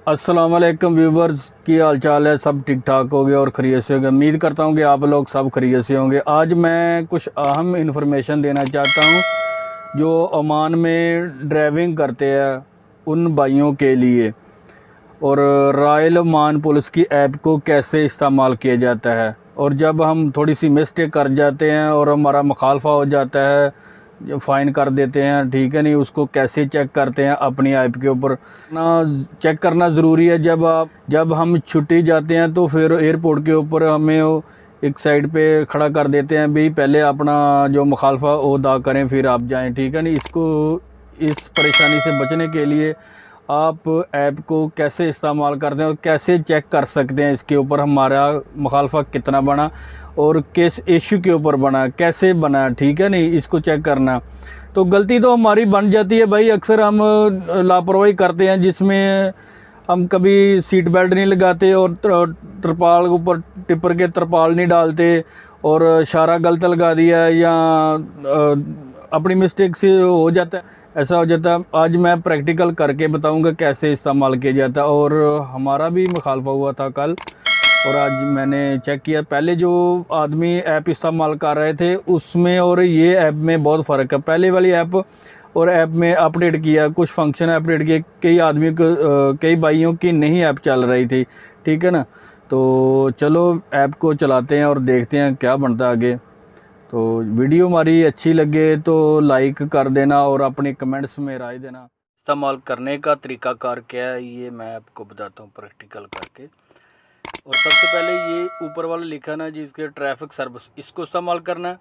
अस्सलाम वालेकुम व्यूवर्स, की हाल चाल है। सब ठीक ठाक हो गया और खैरियत से हो गया। उम्मीद करता हूँ कि आप लोग सब खैरियत से होंगे। आज मैं कुछ अहम इन्फॉर्मेशन देना चाहता हूँ जो ओमान में ड्राइविंग करते हैं उन भाइयों के लिए, और रॉयल ओमान पुलिस की ऐप को कैसे इस्तेमाल किया जाता है, और जब हम थोड़ी सी मिस्टेक कर जाते हैं और हमारा मुखालफा हो जाता है, जो फ़ाइन कर देते हैं, ठीक है नहीं, उसको कैसे चेक करते हैं अपनी ऐप के ऊपर ना। चेक करना ज़रूरी है। जब हम छुट्टी जाते हैं तो फिर एयरपोर्ट के ऊपर हमें वो एक साइड पे खड़ा कर देते हैं, भाई पहले अपना जो मुखालफा वो अदा करें फिर आप जाएं, ठीक है नहीं। इस परेशानी से बचने के लिए आप ऐप को कैसे इस्तेमाल करते हैं और कैसे चेक कर सकते हैं इसके ऊपर हमारा मुखालफा कितना बना और किस इशू के ऊपर बना, कैसे बना, ठीक है नहीं, इसको चेक करना। तो गलती तो हमारी बन जाती है भाई, अक्सर हम लापरवाही करते हैं जिसमें हम कभी सीट बेल्ट नहीं लगाते और तरपाल के ऊपर टिपर के तरपाल नहीं डालते और इशारा गलत लगा दिया, या अपनी मिस्टेक से हो जाता है, ऐसा हो जाता है। आज मैं प्रैक्टिकल करके बताऊंगा कैसे इस्तेमाल किया जाता है। और हमारा भी मुखालफा हुआ था कल, और आज मैंने चेक किया। पहले जो आदमी ऐप इस्तेमाल कर रहे थे उसमें और ये ऐप में बहुत फ़र्क है। पहले वाली ऐप और ऐप में अपडेट किया, कुछ फंक्शन अपडेट किए, कई आदमियों को कई भाइयों की नहीं ऐप चल रही थी, ठीक है ना। तो चलो ऐप को चलाते हैं और देखते हैं क्या बनता है आगे। तो वीडियो हमारी अच्छी लगे तो लाइक कर देना और अपने कमेंट्स में राय देना। इस्तेमाल करने का तरीकाकार क्या है ये मैं आपको बताता हूँ प्रैक्टिकल करके। और सबसे पहले ये ऊपर वाला लिखा ना जिसके ट्रैफिक सर्विस, इसको इस्तेमाल करना है।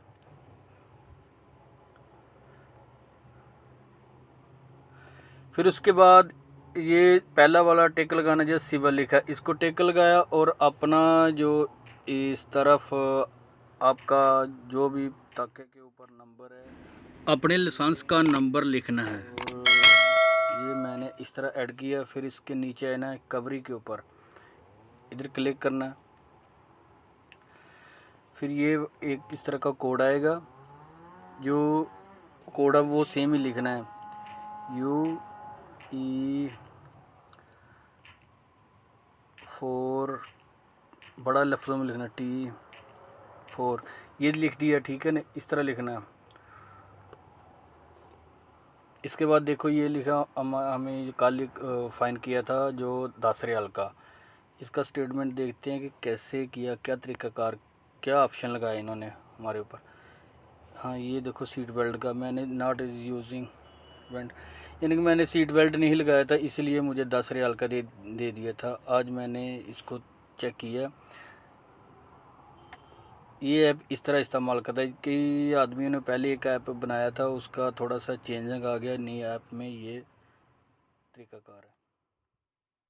फिर उसके बाद ये पहला वाला टिक लगाना जो सिविल लिखा है, इसको टिक लगाया और अपना जो इस तरफ आपका जो भी ताके के ऊपर नंबर है, अपने लाइसेंस का नंबर लिखना है। और ये मैंने इस तरह ऐड किया। फिर इसके नीचे है ना कवरी के ऊपर इधर क्लिक करना है। फिर ये एक इस तरह का कोड आएगा, जो कोड है वो सेम ही लिखना है, UE4 बड़ा लफ्ज़ों में लिखना, T4 ये लिख दिया, ठीक है ना, इस तरह लिखना है। इसके बाद देखो ये लिखा हमें कल फ़ाइन किया था जो 10 रियाल का। इसका स्टेटमेंट देखते हैं कि कैसे किया, क्या तरीक़ाकार, क्या ऑप्शन लगाया इन्होंने हमारे ऊपर। हाँ ये देखो सीट बेल्ट का मैंने नॉट यूजिंग बेल्ट, यानी कि मैंने सीट बेल्ट नहीं लगाया था, इसलिए मुझे 10 रियाल का दे दिया था। आज मैंने इसको चेक किया, ये ऐप इस तरह इस्तेमाल करता है। कई आदमियों ने पहले एक ऐप बनाया था, उसका थोड़ा सा चेंजिंग आ गया, नई ऐप में ये तरीक़ाकार है।